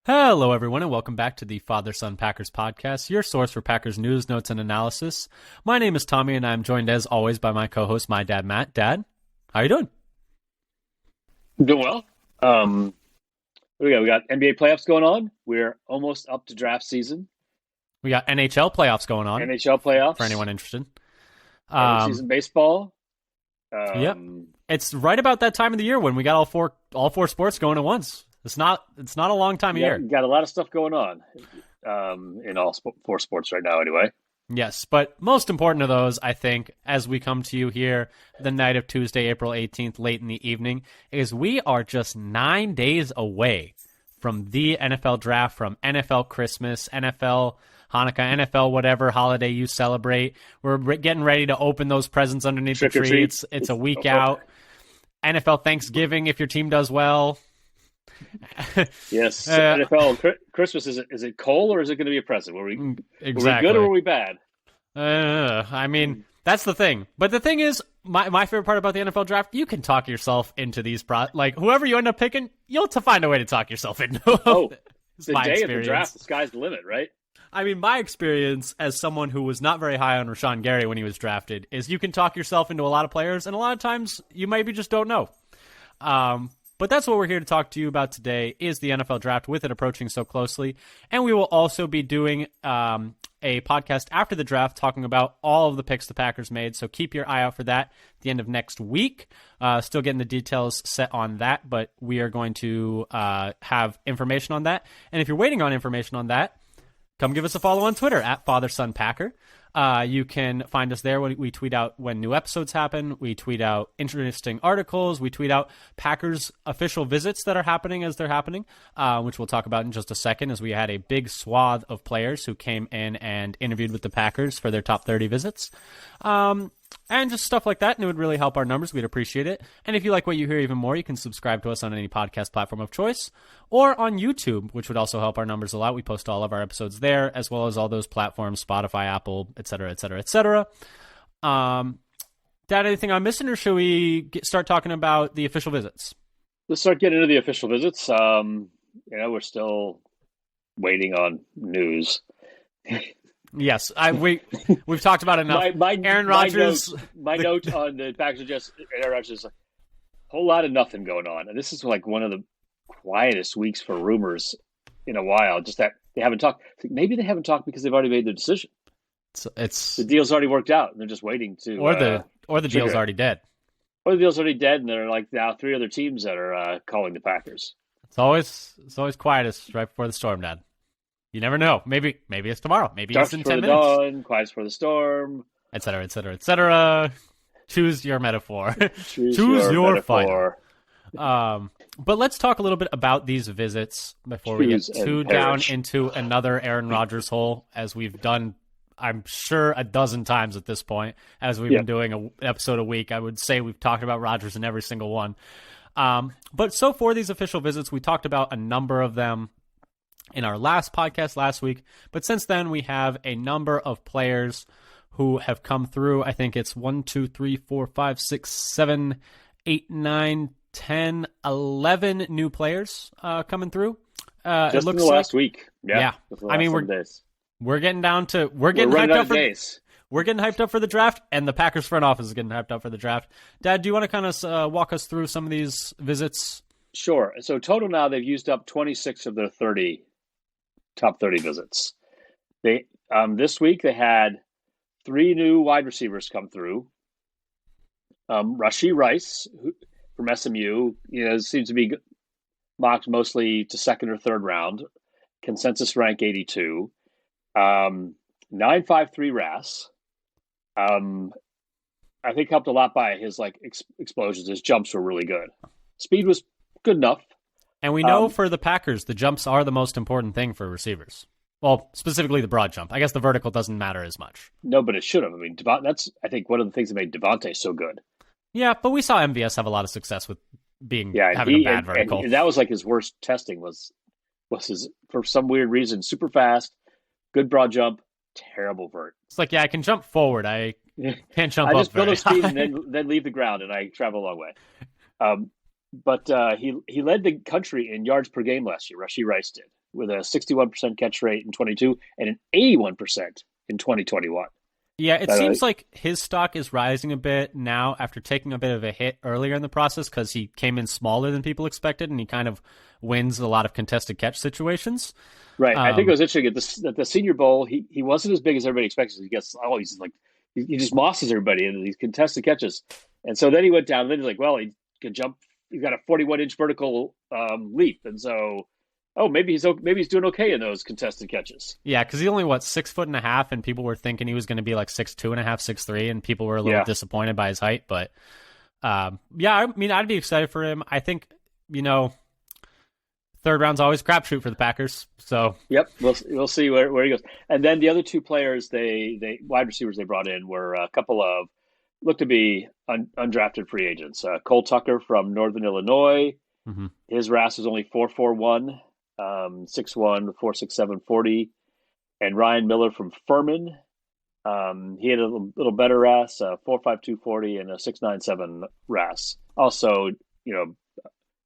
Hello, everyone, and welcome back to the Father-Son Packers podcast, your source for Packers news, notes, and analysis. My name is Tommy, and I'm joined, as always, by my co-host, my dad, Matt. Dad, how you doing? Doing well. We got NBA playoffs going on. We're almost up to draft season. We got NHL playoffs going on. NHL playoffs for anyone interested. Season baseball. Yep, it's right about that time of the year when we got all four sports going at once. It's not a long time of year. Got a lot of stuff going on in all four sports right now. Anyway. Yes, but most important of those, I think, as we come to you here the night of Tuesday, April 18th, late in the evening, is we are just 9 days away from the NFL draft, from NFL Christmas, NFL Hanukkah, NFL whatever holiday you celebrate. We're getting ready to open those presents underneath the tree. It's a week out. NFL Thanksgiving if your team does well. Yes, NFL Christmas, is it cold or is it going to be a present? Were we good or were we bad? I mean, that's the thing. But the thing is, my favorite part about the NFL draft, you can talk yourself into these like whoever you end up picking, you'll have to find a way to talk yourself into. The day of the draft, the sky's the limit, right? I mean, my experience as someone who was not very high on Rashawn Gary when he was drafted is you can talk yourself into a lot of players, and a lot of times you maybe just don't know. But that's what we're here to talk to you about today, is the NFL draft, with it approaching so closely. And we will also be doing a podcast after the draft talking about all of the picks the Packers made. So keep your eye out for that at the end of next week. Still getting the details set on that, but we are going to have information on that. And if you're waiting on information on that, come give us a follow on Twitter at FatherSonPacker. You can find us there when we tweet out when new episodes happen. We tweet out interesting articles. We tweet out Packers official visits that are happening as they're happening, which we'll talk about in just a second, as we had a big swath of players who came in and interviewed with the Packers for their top 30 visits. And just stuff like that, and it would really help our numbers. We'd appreciate it. And if you like what you hear even more, you can subscribe to us on any podcast platform of choice or on YouTube, which would also help our numbers a lot. We post all of our episodes there, as well as all those platforms, Spotify, Apple, etc., etc., etc. Dad, anything I'm missing, or should we start talking about the official visits? Let's start getting into the official visits. We're still waiting on news. Yes, we've talked about enough. Aaron Rodgers. My note on the Packers are just Aaron Rodgers is a whole lot of nothing going on, and this is like one of the quietest weeks for rumors in a while. Just that they haven't talked. Maybe they haven't talked because they've already made their decision. It's the deal's already worked out, and they're just waiting to. Or the deal's already dead. Or the deal's already dead, and there are like now 3 other teams that are calling the Packers. It's always quietest right before the storm, Dad. You never know. Maybe it's tomorrow. Maybe it's in 10 minutes. Dawn, quiet for the storm, etc., etc., etc. Choose your metaphor. Choose your metaphor. Fight. But let's talk a little bit about these visits before we get too down into another Aaron Rodgers hole, as we've done, I'm sure, a dozen times at this point, as we've been doing an episode a week. I would say we've talked about Rodgers in every single one. But so for these official visits, we talked about a number of them in our last podcast last week, but since then we have a number of players who have come through. I think it's 1, 2, 3, 4, 5, 6, 7, 8, 9, 10, 11 new players coming through. Just it looks in the last week. Yeah. I mean, we're getting down to we're getting hyped up for the draft, and the Packers front office is getting hyped up for the draft. Dad, do you want to kind of walk us through some of these visits? Sure. So total now they've used up 26 of their top 30 visits. They this week they had 3 new wide receivers come through. Rashee Rice from SMU, seems to be mocked mostly to second or third round. Consensus rank 82. 9.53 RAS. I think helped a lot by his explosions. His jumps were really good. Speed was good enough. And we know for the Packers, the jumps are the most important thing for receivers. Well, specifically the broad jump. I guess the vertical doesn't matter as much. No, but it should have. I mean, that's, I think, one of the things that made Devontae so good. Yeah, but we saw MVS have a lot of success with having a bad vertical. And that was like his worst testing was his, for some weird reason, super fast, good broad jump, terrible vert. It's like, I can jump forward. I can't jump up. I just build a speed and then leave the ground, and I travel a long way. But he led the country in yards per game last year. Rashee Rice did. with a 61% catch rate in 22 and an 81% in 2021. Yeah, it seems like his stock is rising a bit now after taking a bit of a hit earlier in the process because he came in smaller than people expected, and he kind of wins a lot of contested catch situations. Right. I think it was interesting at the Senior Bowl. He wasn't as big as everybody expected. He's like he just mosses everybody in these contested catches, and so then he went down. And then he's like, well, he can jump. He's got a 41-inch vertical leap, and so maybe he's doing okay in those contested catches. Yeah, because he's only 6'1.5", and people were thinking he was going to be like 6'2.5", 6'3", and people were a little disappointed by his height. But I mean, I'd be excited for him. I think third round's always a crapshoot for the Packers. So yep, we'll see where he goes. And then the other two players they wide receivers they brought in were a couple of look to be undrafted free agents. Cole Tucker from Northern Illinois. Mm-hmm. His RAS is only 4.41, 6'1", 4.67 40, and Ryan Miller from Furman. He had a little better RAS, 4.52 40, and a 6.97 RAS. Also,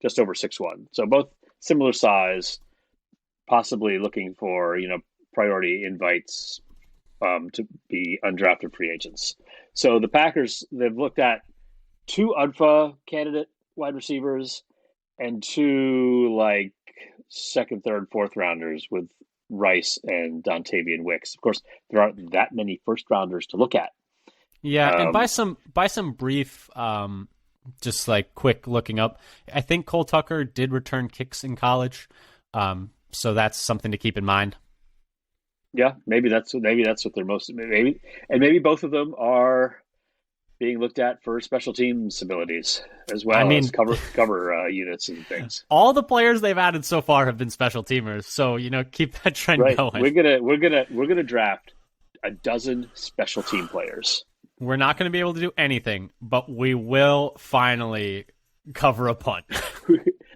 just over 6'1". So both similar size, possibly looking for priority invites to be undrafted free agents. So the Packers, they've looked at 2 UNFA candidate wide receivers and 2 like second, third, fourth rounders with Rice and Dontavian Wicks. Of course, there aren't that many first rounders to look at. Yeah, and by some brief just like quick looking up, I think Cole Tucker did return kicks in college. So that's something to keep in mind. Yeah, maybe that's what they're maybe both of them are being looked at for special teams abilities as well as cover units and things. All the players they've added so far have been special teamers, so keep that trend going. We're gonna draft a dozen special team players. We're not going to be able to do anything, but we will finally cover a punt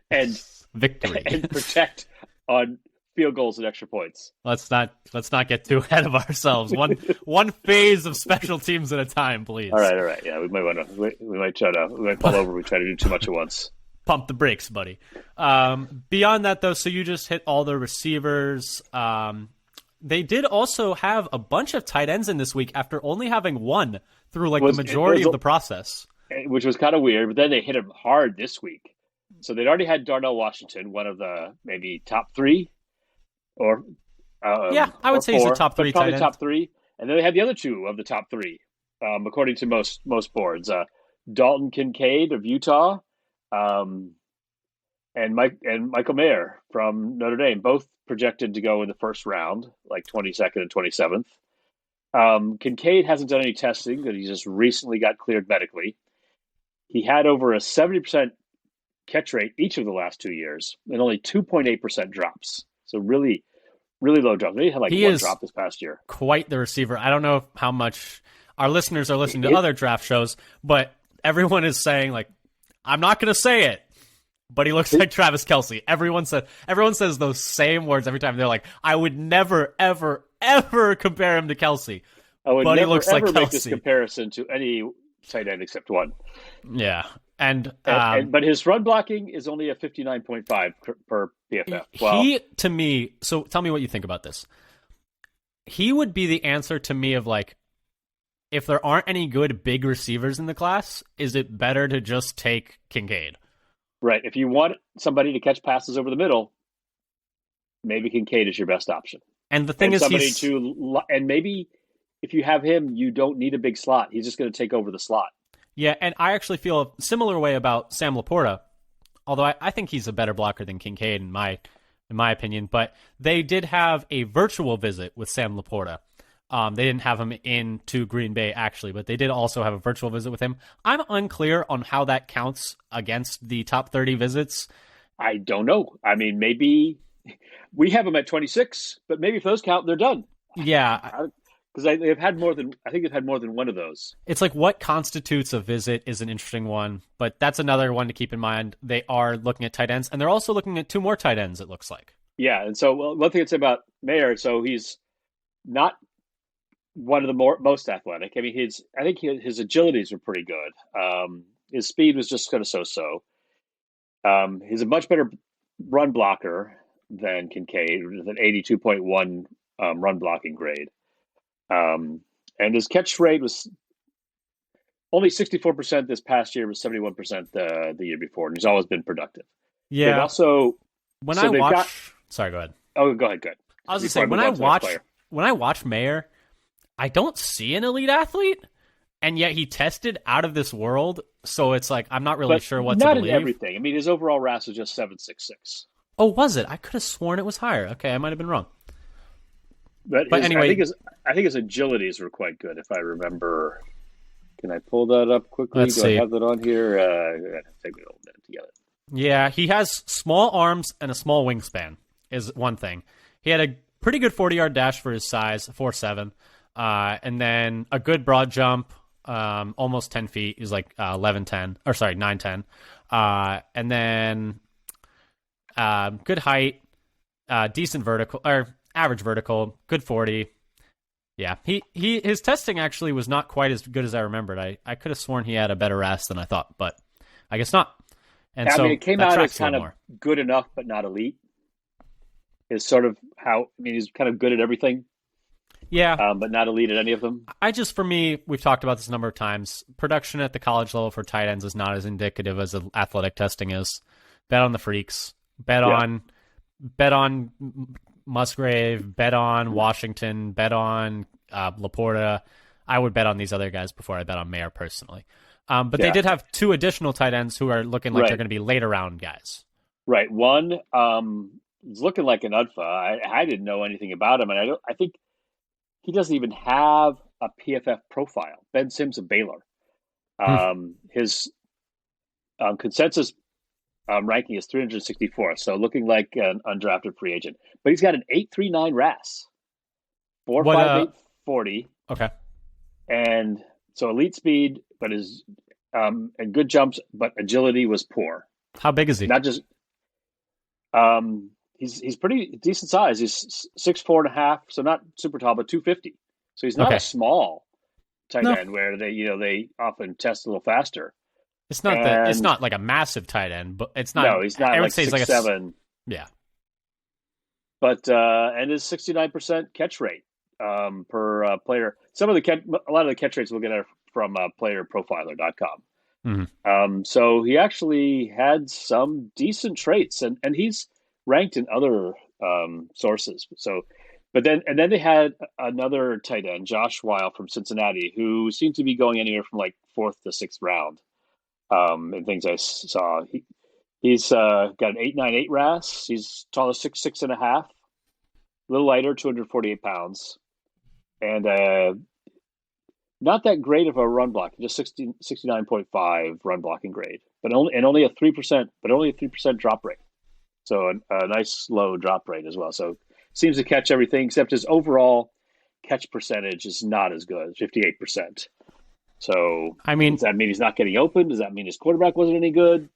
and victory and protect on field goals and extra points. Let's not get too ahead of ourselves. One phase of special teams at a time, please. All right. Yeah, we might fall over. We try to do too much at once. Pump the brakes, buddy. Beyond that, though, so you just hit all the receivers. They did also have a bunch of tight ends in this week after only having one through the majority of the process. Which was kind of weird, but then they hit him hard this week. So they'd already had Darnell Washington, one of the maybe top 3 or I would say 4, he's a top 3 tight end. Top 3. And then they had the other 2 of the top 3, according to most boards. Dalton Kincaid of Utah, and Michael Mayer from Notre Dame, both projected to go in the first round, like 22nd and 27th. Kincaid hasn't done any testing because he just recently got cleared medically. He had over a 70% catch rate each of the last 2 years and only 2.8% drops. So really, really low drop. He had one drop this past year. Quite the receiver. I don't know how much our listeners are listening to other draft shows, but everyone is saying, I'm not going to say it, but he looks like Travis Kelce. Everyone says those same words every time. They're like, I would never, ever, ever compare him to Kelce. But he looks like Kelce. Make this comparison to any tight end except one. Yeah. But his run blocking is only a 59.5 per PFF. To me, so tell me what you think about this. He would be the answer to me of if there aren't any good big receivers in the class, is it better to just take Kincaid? Right. If you want somebody to catch passes over the middle, maybe Kincaid is your best option. And the thing is, and maybe if you have him, you don't need a big slot. He's just going to take over the slot. Yeah, and I actually feel a similar way about Sam Laporta, although I think he's a better blocker than Kincaid in my opinion. But they did have a virtual visit with Sam Laporta. They didn't have him into Green Bay, actually, but they did also have a virtual visit with him. I'm unclear on how that counts against the top 30 visits. I don't know. I mean, maybe we have them at 26, but maybe if those count, they're done. Yeah. Because I think they've had more than one of those. It's what constitutes a visit is an interesting one, but that's another one to keep in mind. They are looking at tight ends, and they're also looking at 2 more tight ends, it looks like. Yeah, and so one thing I'd say about Mayer, so he's not one of the most athletic. I mean, I think his agilities were pretty good. His speed was just kind of so-so. He's a much better run blocker than Kincaid with an 82.1 run blocking grade. And his catch rate was only 64% this past year, was 71% the year before, and he's always been productive. They've Yeah. also When so I they've watch, got. sorry, go ahead. Oh, go ahead. Good. I was gonna Before say move on to the next player. when I watch Mayer, I don't see an elite athlete, and yet he tested out of this world. So it's like I'm not really But sure what to not believe. in everything. I mean, his overall RAS is just 766. Oh, was it? I could have sworn it was higher. Okay, I might have been wrong. But anyway, I think his agilities were quite good, if I remember. Can I pull that up quickly? Let's Do see. I have that on here? It'll take me a little minute to get it. Yeah, he has small arms and a small wingspan is one thing. He had a pretty good 40-yard dash for his size, 4.7, and then a good broad jump, almost 10 feet. He's like 11.10, or sorry, 9.10. And then good height, decent vertical, or average vertical, good 40. Yeah, his testing actually was not quite as good as I remembered. I could have sworn he had a better RAS than I thought, but I guess not. And I so mean, it came that out tracks as a little kind of more. good enough, but not elite. Is sort of how, I mean, he's kind of good at everything, Yeah, but not elite at any of them. for me, we've talked about this a number of times. Production at the college level for tight ends is not as indicative as athletic testing is. Bet on the freaks. Bet on Musgrave. Bet on Washington. Bet on Laporta. I would bet on these other guys before I bet on Mayer personally. But they did have two additional tight ends who are looking like they're going to be later round guys. Right. One is looking like an UDFA. I didn't know anything about him, and I think he doesn't even have a PFF profile. Ben Sims of Baylor. His consensus ranking is 364, so looking like an undrafted free agent. But he's got an 8.39 RAS, 4.58 40. Okay. And so elite speed, but his and good jumps, but agility was poor. How big is he? Not just he's pretty decent size. He's 6'4.5", so not super tall, but 250. So he's not a small tight end where they often test a little faster. It's not it's not like a massive tight end, but it's not. No, he's not. I would say he's like 6'7". Yeah. But and his 69% catch rate per player. A lot of the catch rates we'll get are from playerprofiler.com. Mm-hmm. So he actually had some decent traits, and he's ranked in other sources. So, but then they had another tight end, Josh Weil from Cincinnati, who seemed to be going anywhere from like 4th to 6th round. And things I saw, he's got an 8.98 RAS. He's tall as 6'6.5", a little lighter, 248 pounds, and not that great of a run block, just 69.5 run blocking grade, but only a 3% drop rate. So a nice low drop rate as well. So seems to catch everything, except his overall catch percentage is not as good, 58%. So I mean, does that mean he's not getting open? Does that mean his quarterback wasn't any good?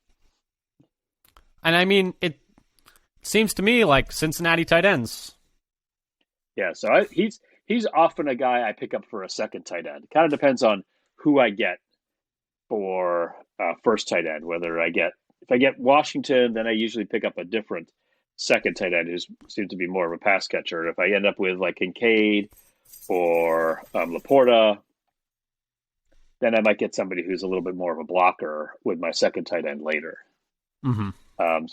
And I mean, it seems to me like Cincinnati tight ends. Yeah, so he's often a guy I pick up for a second tight end. It kind of depends on who I get for first tight end. If I get Washington, then I usually pick up a different second tight end who seems to be more of a pass catcher. If I end up with like Kincaid or Laporta, then I might get somebody who's a little bit more of a blocker with my second tight end later. Mm-hmm.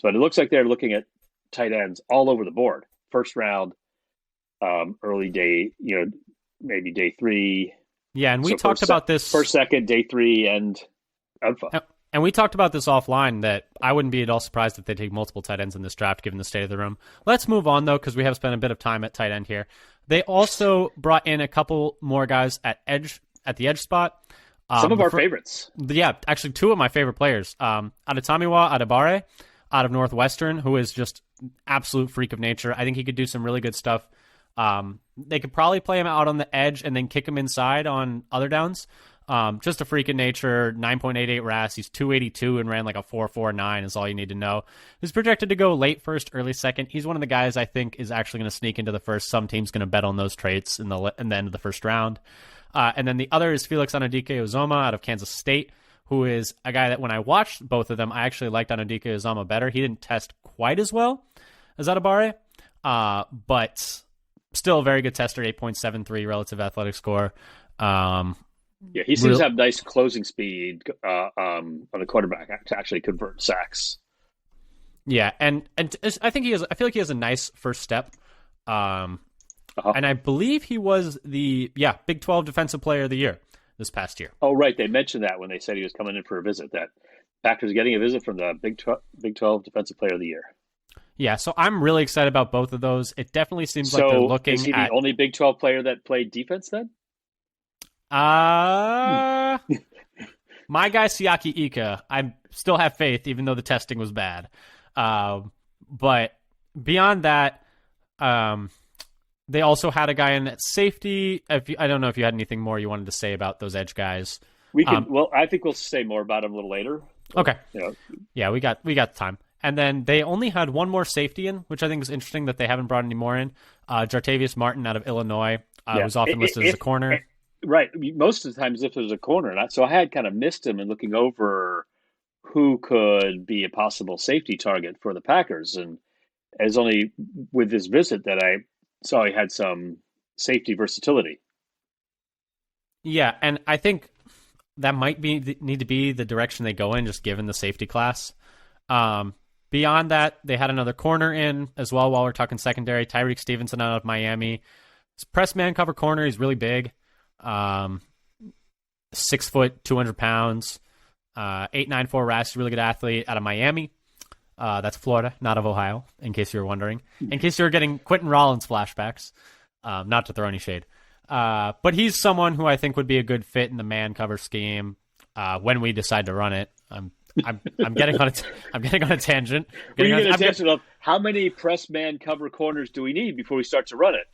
But it looks like they're looking at tight ends all over the board. First round, early day, maybe day 3. Yeah, and we talked about this first, second, day 3, and alpha. And we talked about this offline, that I wouldn't be at all surprised if they take multiple tight ends in this draft, given the state of the room. Let's move on, though, because we have spent a bit of time at tight end here. They also brought in a couple more guys at the edge spot. Some of our favorites. Yeah, actually 2 of my favorite players. Adetomiwa Adebare out of Northwestern, who is just absolute freak of nature. I think he could do some really good stuff. They could probably play him out on the edge and then kick him inside on other downs. Just a freak of nature, 9.88 RAS. He's 282 and ran like a 4.49 is all you need to know. He's projected to go late first, early second. He's one of the guys I think is actually going to sneak into the first. Some team's going to bet on those traits in the end of the first round. And then the other is Felix Anudike Uzoma out of Kansas State, who is a guy that when I watched both of them, I actually liked Anudike Uzoma better. He didn't test quite as well. Azatabare, but still a very good tester, 8.73 relative athletic score. Yeah, he seems to have nice closing speed on the quarterback to actually convert sacks. Yeah, and I think he has. I feel like he has a nice first step. And I believe he was the Big 12 Defensive Player of the Year this past year. Oh, right. They mentioned that when they said he was coming in for a visit, that Packers getting a visit from the Big 12 Defensive Player of the Year. Yeah, so I'm really excited about both of those. It definitely seems like they're looking at... is he the only Big 12 player that played defense then? My guy Siaki Ika, I still have faith, even though the testing was bad. But beyond that, they also had a guy in at safety. I don't know if you had anything more you wanted to say about those edge guys. We can. I think we'll say more about them a little later. Okay. Yeah, we got time. And then they only had one more safety in, which I think is interesting that they haven't brought any more in. Jartavius Martin out of Illinois was often listed as a corner. Right. Most of the times, if there's a corner, so I had kind of missed him in looking over who could be a possible safety target for the Packers, and as only with this visit that I saw he had some safety versatility. Yeah, and I think that might need to be the direction they go in, just given the safety class. Beyond that, they had another corner in as well while we're talking secondary. Tyreek Stevenson out of Miami. He's press man cover corner. He's really big. 6 foot, 200 pounds. 8'9" RAS, really good athlete out of Miami. That's Florida, not of Ohio, in case you were wondering. In case you were getting Quentin Rollins flashbacks. Not to throw any shade. But he's someone who I think would be a good fit in the man cover scheme when we decide to run it. I'm getting on a tangent. We're getting on a tangent of how many press man cover corners do we need before we start to run it?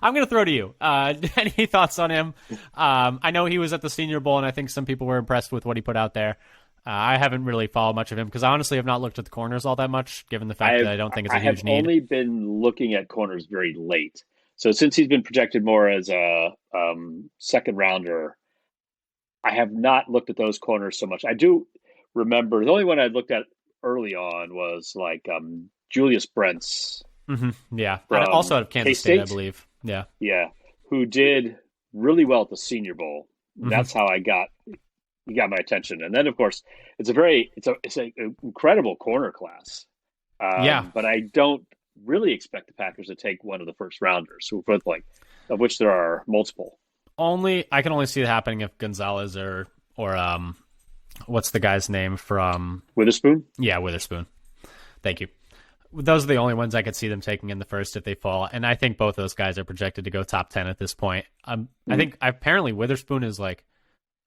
I'm going to throw to you. Any thoughts on him? I know he was at the Senior Bowl, and I think some people were impressed with what he put out there. I haven't really followed much of him because I honestly have not looked at the corners all that much, given the fact that I don't think it's a huge need. I have only been looking at corners very late. So since he's been projected more as a second rounder, I have not looked at those corners so much. I do remember the only one I looked at early on was like Julius Brents. Mm-hmm. Yeah, also out of Kansas State, I believe. Yeah, who did really well at the Senior Bowl. Mm-hmm. That's how he got my attention. And then, of course, it's an incredible corner class. But I don't really expect the Packers to take one of the first rounders, of which there are multiple. I can only see it happening if Gonzalez or what's the guy's name from Witherspoon? Yeah, Witherspoon. Thank you. Those are the only ones I could see them taking in the first if they fall, and I think both those guys are projected to go top 10 at this point. I think apparently Witherspoon is like,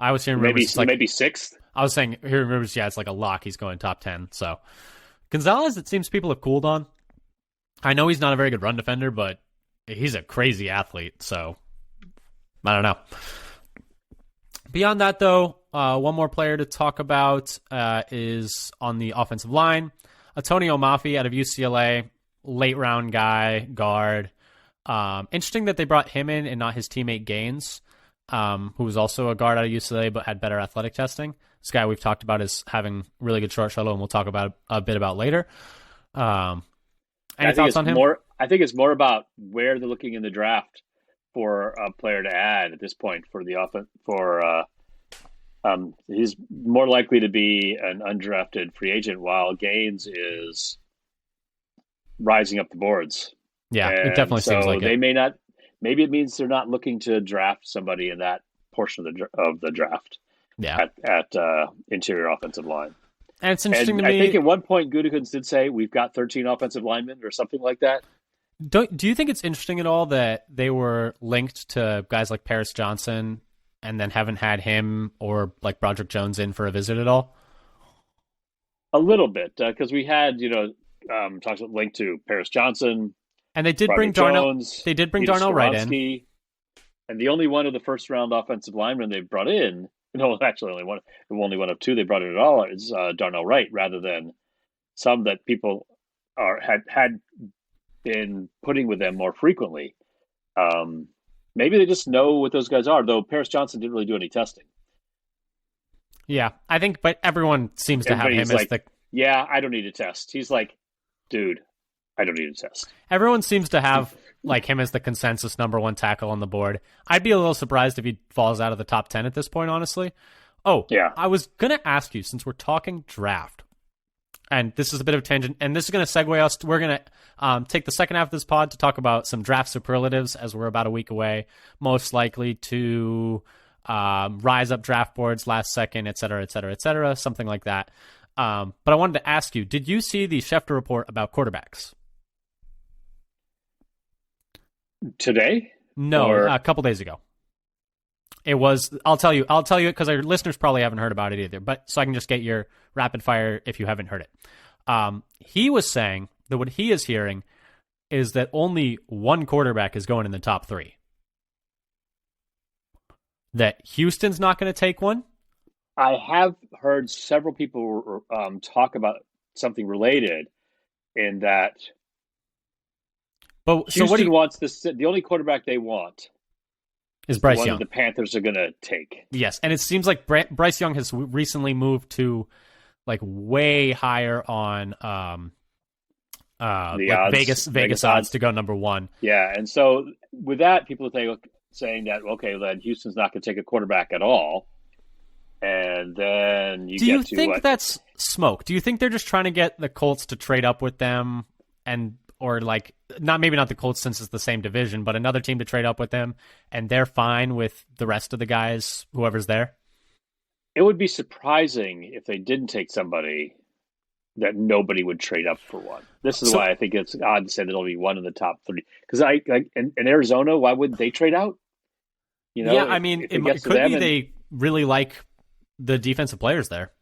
I was hearing rumors maybe sixth. I was saying hearing rumors, it's like a lock. He's going top 10. So Gonzalez, it seems people have cooled on. I know he's not a very good run defender, but he's a crazy athlete. So I don't know. Beyond that, though, one more player to talk about is on the offensive line. Antonio Mafi out of UCLA, late round guy, guard. Interesting that they brought him in and not his teammate Gaines, who was also a guard out of UCLA but had better athletic testing. This guy we've talked about is having really good short shuttle, and we'll talk about a bit about later. Any thoughts on him? I think it's more about where they're looking in the draft for a player to add at this point for the offense. He's more likely to be an undrafted free agent, while Gaines is rising up the boards. Yeah, it definitely seems like they may not. Maybe it means they're not looking to draft somebody in that portion of the draft. Yeah, at interior offensive line. And it's interesting to me. I think at one point Gutekunst did say we've got 13 offensive linemen or something like that. Do you think it's interesting at all that they were linked to guys like Paris Johnson and then haven't had him or like Broderick Jones in for a visit at all? A little bit, because we had talks linked to Paris Johnson, and they did Broderick bring Darnell. Jones, they did bring Darnell Wright in, and the only one of the first round offensive linemen they brought in. No, actually, only one of two they brought in at all is Darnell Wright, rather than some that people had been putting with them more frequently. Maybe they just know what those guys are, though Paris Johnson didn't really do any testing. Yeah, I think, but everyone seems to have him as Yeah, I don't need a test. He's like, dude, I don't need a test. Everyone seems to have like him as the consensus number one tackle on the board. I'd be a little surprised if he falls out of the top 10 at this point, honestly. Oh, yeah. I was going to ask you, since we're talking draft, and this is a bit of a tangent, and this is going to segue us. We're going to take the second half of this pod to talk about some draft superlatives, as we're about a week away, most likely to rise up draft boards last second, et cetera, something like that. But I wanted to ask you, did you see the Schefter report about quarterbacks? Today? No, or... a couple days ago. It was. I'll tell you because our listeners probably haven't heard about it either. But so I can just get your rapid fire if you haven't heard it. He was saying that what he is hearing is that only one quarterback is going in the top 3. That Houston's not going to take one. I have heard several people talk about something related in that. But Houston so what wants the only quarterback they want is Bryce one Young. The Panthers are going to take. Yes, and it seems like Bryce Young has recently moved to like way higher on The like odds, Vegas odds to go number 1. Yeah, and so with that, people are saying that okay, then Houston's not going to take a quarterback at all, and then do you think that's smoke? Do you think they're just trying to get the Colts to trade up with them, or like maybe not the Colts since it's the same division, but another team to trade up with them, and they're fine with the rest of the guys, whoever's there? It would be surprising if they didn't take somebody that nobody would trade up for one. This is why I think it's odd to say there'll be one in the top 3. Because in Arizona, why wouldn't they trade out? You know, yeah, I mean, it could be they really like the defensive players there.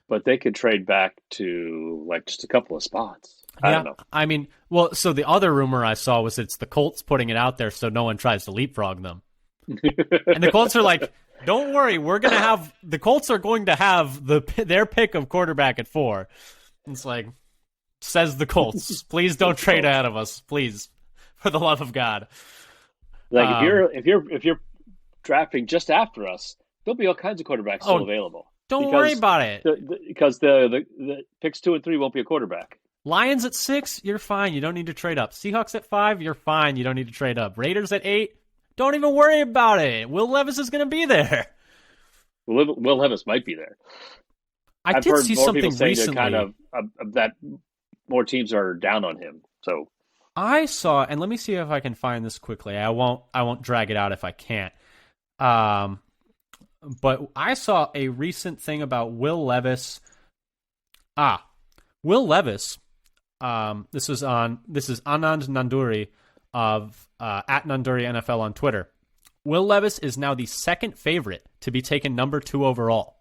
But they could trade back to like just a couple of spots. I don't know. I mean, well, so the other rumor I saw was it's the Colts putting it out there so no one tries to leapfrog them. And the Colts are like, don't worry, the Colts are going to have their pick of quarterback at 4. It's like, says the Colts, please don't trade out of us, please, for the love of God. Like if you're drafting just after us, there'll be all kinds of quarterbacks still available. Don't worry about it. Because the picks 2 and 3 won't be a quarterback. Lions at 6, you're fine. You don't need to trade up. Seahawks at 5, you're fine. You don't need to trade up. Raiders at 8, don't even worry about it. Will Levis is going to be there. Will Levis might be there. I've did see something recently. Kind of that more teams are down on him. So I saw, and let me see if I can find this quickly. I won't drag it out if I can't. But I saw a recent thing about Will Levis. Will Levis. This is Anand Nanduri of at Nanduri NFL on Twitter. Will Levis is now the second favorite to be taken number 2 overall.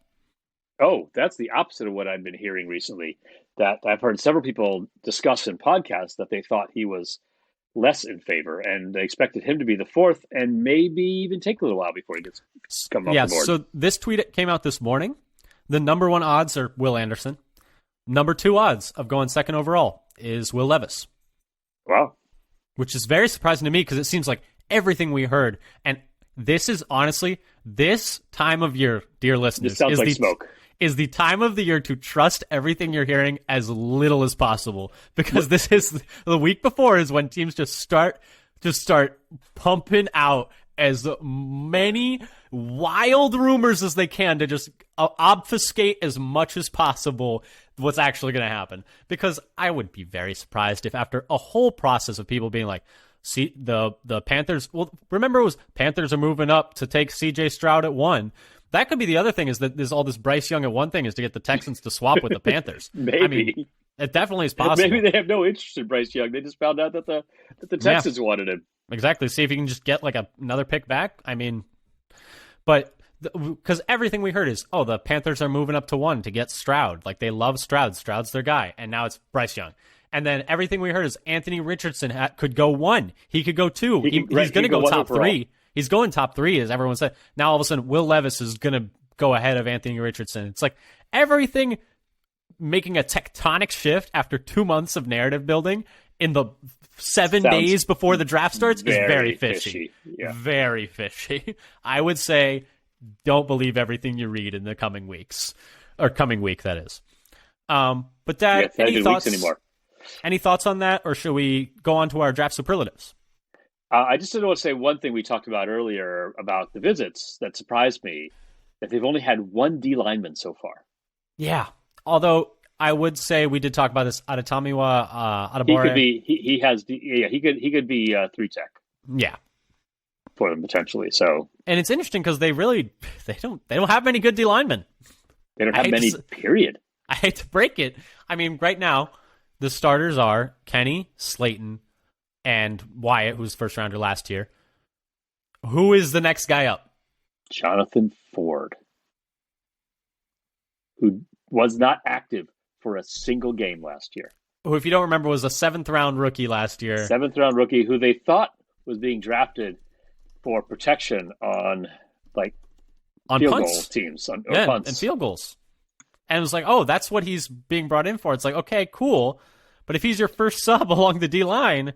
Oh, that's the opposite of what I've been hearing recently. That I've heard several people discuss in podcasts that they thought he was less in favor, and they expected him to be the 4th, and maybe even take a little while before he gets come off the board. So this tweet came out this morning. The number 1 odds are Will Anderson. Number 2 odds of going second overall is Will Levis. Wow. Which is very surprising to me because it seems like everything we heard, and this is honestly, this time of year, dear listeners, this sounds like smoke. Is the time of the year to trust everything you're hearing as little as possible, because this is the week before is when teams just start pumping out as many wild rumors as they can to just obfuscate as much as possible what's actually going to happen. Because I would be very surprised if after a whole process of people being like, see, the Panthers, well, remember it was Panthers are moving up to take CJ Stroud at 1. That could be the other thing, is that there's all this Bryce Young at 1 thing is to get the Texans to swap with the Panthers. Maybe. I mean, it definitely is possible. Maybe they have no interest in Bryce Young. They just found out that the Texans wanted him. Exactly. See if you can just get like another pick back. I mean, but because everything we heard is, oh, the Panthers are moving up to 1 to get Stroud. Like they love Stroud. Stroud's their guy. And now it's Bryce Young. And then everything we heard is Anthony Richardson could go 1. He could go 2. He's going to go top 3. He's going top 3, as everyone said. Now all of a sudden, Will Levis is going to go ahead of Anthony Richardson. It's like everything making a tectonic shift after 2 months of narrative building in the 7 days before the draft starts is very fishy. Yeah. Very fishy. I would say don't believe everything you read in the coming weeks. Or coming week, that is. But Dad, any thoughts anymore. Any thoughts on that, or should we go on to our draft superlatives? I just did want to say one thing we talked about earlier about the visits that surprised me, that they've only had one D lineman so far. Yeah. Although I would say we did talk about this Adetomiwa He Adebawore. could be he could be 3-tech Yeah. for them potentially. So And it's interesting because they don't have many good D linemen. they don't have many. Period. I hate to break it. I mean, right now the starters are Kenny, Slayton, and Wyatt, who's first rounder last year. Who is the next guy up? Jonathan Ford, who was not active for a single game last year. Who, if you don't remember, was a 7th-round rookie last year. 7th-round rookie who they thought was being drafted for protection on field punts. goal teams or Yeah, punts and field goals. And it was like, oh, that's what he's being brought in for. It's like, okay, cool. But if he's your first sub along the D-line,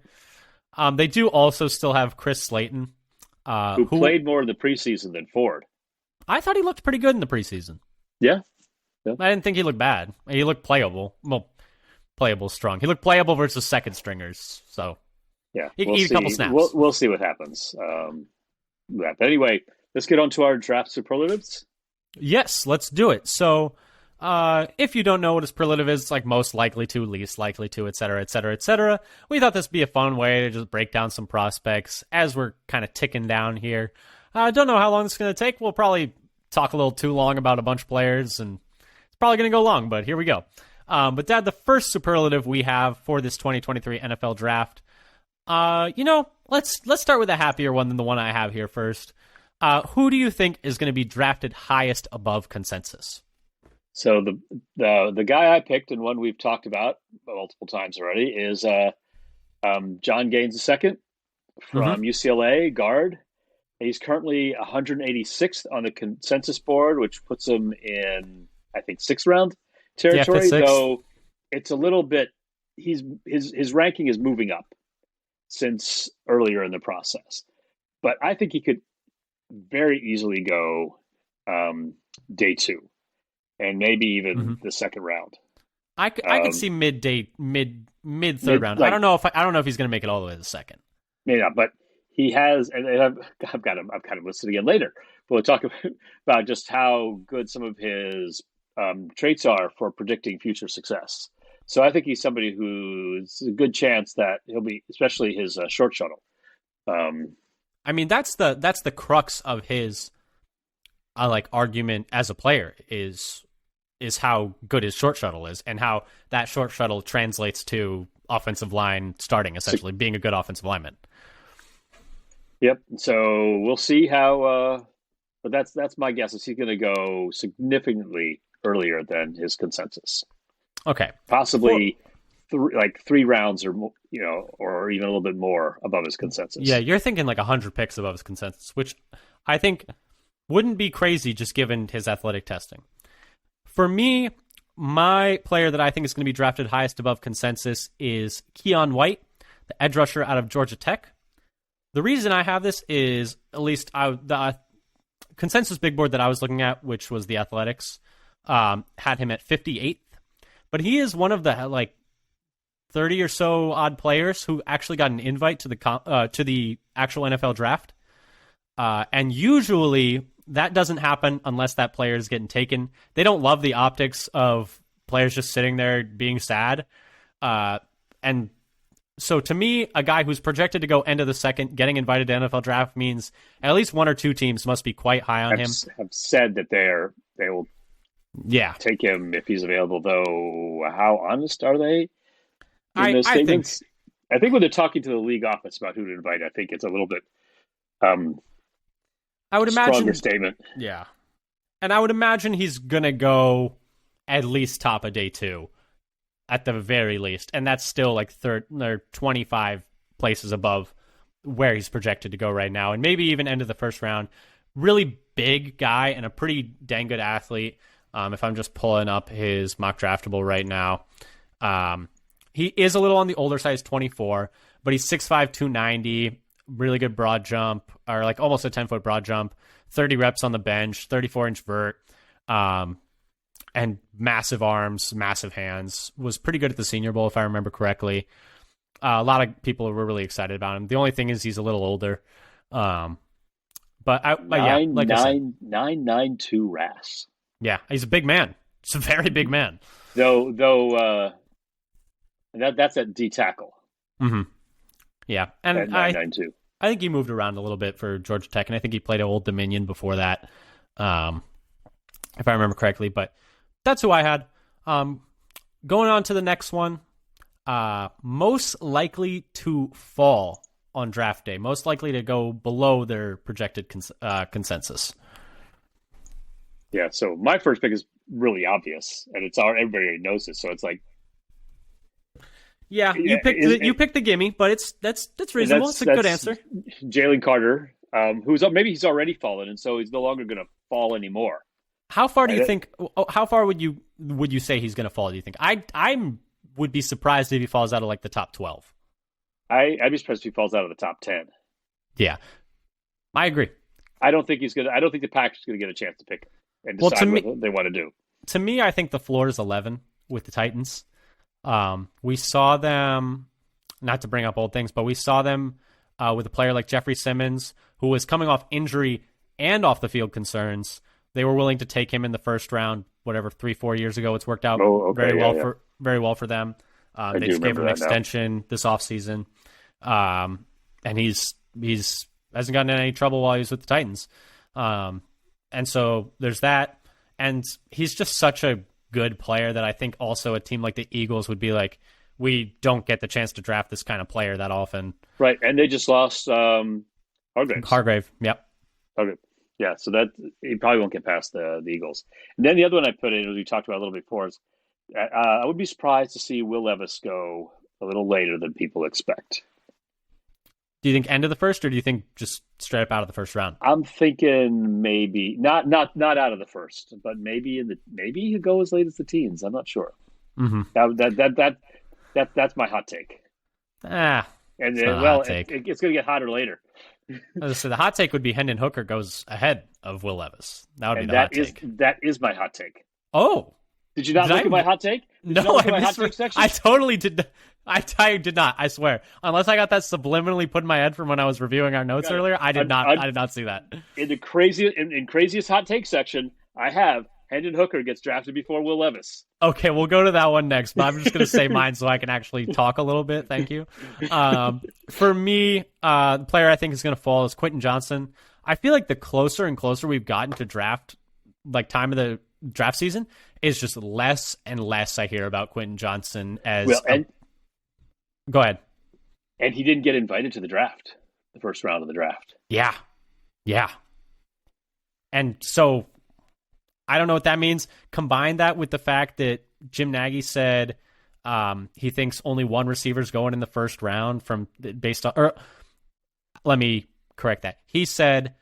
they do also still have Chris Slayton. who played more in the preseason than Ford. I thought he looked pretty good in the preseason. Yeah. I didn't think he looked bad. He looked playable. Well, playable strong. He looked playable versus second stringers. So yeah, he can eat a couple snaps. We'll see what happens. But anyway, let's get on to our draft superlatives. Yes, let's do it. So if you don't know what a superlative is, it's like most likely to, least likely to, et cetera, et cetera, et cetera. We thought this would be a fun way to just break down some prospects as we're kind of ticking down here. I don't know how long it's going to take. We'll probably talk a little too long about a bunch of players, and it's probably going to go long, but here we go. But Dad, the first superlative we have for this 2023 NFL draft, let's start with a happier one than the one I have here first. Who do you think is going to be drafted highest above consensus? So the guy I picked, and one we've talked about multiple times already, is John Gaines II from UCLA, guard. He's currently 186th on the consensus board, which puts him in, I think, 6th round territory. Yeah, though it's a little bit, his ranking is moving up since earlier in the process. But I think he could very easily go day 2, and maybe even the 2nd round. I could see mid 3rd round. I don't know if he's going to make it all the way to the 2nd. Maybe not, but he has, and I've got him listed again later. But we'll talk about just how good some of his traits are for predicting future success. So I think he's somebody who's a good chance that he'll be, especially his short shuttle. I mean, that's the crux of his argument as a player is how good his short shuttle is, and how that short shuttle translates to offensive line starting, essentially being a good offensive lineman. Yep. So we'll see how. But that's my guess. Is he's going to go significantly earlier than his consensus? Okay, possibly 3 rounds, or or even a little bit more above his consensus. Yeah, you're thinking like 100 picks above his consensus, which I think wouldn't be crazy just given his athletic testing. For me, my player that I think is going to be drafted highest above consensus is Keon White, the edge rusher out of Georgia Tech. The reason I have this is, at least the consensus big board that I was looking at, which was the Athletics, had him at 58th. But he is one of the 30 or so odd players who actually got an invite to the actual NFL draft. And usually that doesn't happen unless that player is getting taken. They don't love the optics of players just sitting there being sad. And so to me, a guy who's projected to go end of the 2nd, getting invited to NFL draft means at least 1 or 2 teams must be quite high on him. Have said that they will take him if he's available, though. How honest are they in those statements? I think when they're talking to the league office about who to invite, I think it's a little bit I would imagine stronger statement. Yeah. And I would imagine he's going to go at least top of day 2 at the very least. And that's still 25 places above where he's projected to go right now. And maybe even end of the 1st round. Really big guy and a pretty dang good athlete. If I'm just pulling up his mock draftable right now. He is a little on the older side, 24, but he's 6'5", 290, really good broad jump, or almost a 10-foot broad jump, 30 reps on the bench, 34-inch vert. and massive arms, massive hands. Was pretty good at the Senior Bowl, if I remember correctly. A lot of people were really excited about him. The only thing is he's a little older. But yeah, like I said, 992 RAS. Yeah, he's a big man. It's a very big man. Though that's at D tackle. Mm-hmm. Yeah, and at 992. I think he moved around a little bit for Georgia Tech, and I think he played at Old Dominion before that, if I remember correctly. But that's who I had. Going on to the next one, most likely to fall on draft day, most likely to go below their projected consensus. Yeah, so my first pick is really obvious, and everybody already knows this. So it's like, you picked the gimme, but that's reasonable. It's a good answer. Jalen Carter, maybe he's already fallen, and so he's no longer going to fall anymore. How far do you think? How far would you say he's going to fall? Do you think? I would be surprised if he falls out of like the top 12. I'd be surprised if he falls out of the top 10. Yeah, I agree. I don't think the Packers are going to get a chance to pick and decide what they want to do. To me, I think the floor is 11 with the Titans. We saw them, not to bring up old things, but we saw them with a player like Jeffrey Simmons, who was coming off injury and off the field concerns. They were willing to take him in the first round, 3-4 years ago. It's worked out very well for them. They just gave him an extension this offseason. And he's hasn't gotten in any trouble while he was with the Titans. And so there's that. And he's just such a good player that I think also a team like the Eagles would be like, we don't get the chance to draft this kind of player that often. Right. And they just lost Hargrave. Yep. Okay. Yeah. So that he probably won't get past the Eagles. And then the other one I put in, as we talked about a little bit before, is I would be surprised to see Will Levis go a little later than people expect. Do you think end of the first, or do you think just straight up out of the first round? I'm thinking maybe not out of the first, but maybe he'll go as late as the teens. I'm not sure. Mm-hmm. That's my hot take. And it's going to get hotter later. So the hot take would be Hendon Hooker goes ahead of Will Levis. That would be the hot take. That is my hot take. Oh, did you not look at my hot take? No, I totally did. I did not. I swear, unless I got that subliminally put in my head from when I was reviewing our notes earlier, I did not see that. In the craziest hot take section, I have Hendon Hooker gets drafted before Will Levis. Okay, we'll go to that one next, but I'm just going to say mine so I can actually talk a little bit. Thank you. For me, the player I think is going to fall is Quentin Johnson. I feel like the closer and closer we've gotten to draft, like time of the draft season, is just less and less I hear about Quentin Johnson as. Go ahead. And he didn't get invited to the draft, the first round of the draft. Yeah. And so I don't know what that means. Combine that with the fact that Jim Nagy said he thinks only one receiver is going in the first round let me correct that. He said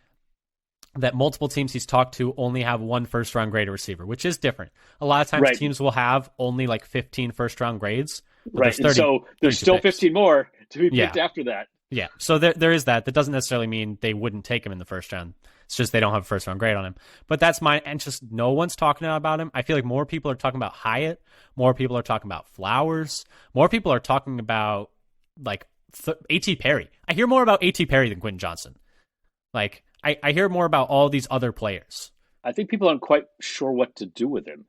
that multiple teams he's talked to only have one first-round grade receiver, which is different. A lot of times teams will have only like 15 first-round grades. Right, and so there's still 15 more to be picked after that. Yeah, so there is that. That doesn't necessarily mean they wouldn't take him in the first round. It's just they don't have a first-round grade on him. But that's and just no one's talking about him. I feel like more people are talking about Hyatt. More people are talking about Flowers. More people are talking about, like, A.T. Perry. I hear more about A.T. Perry than Quentin Johnson. Like, I hear more about all these other players. I think people aren't quite sure what to do with him.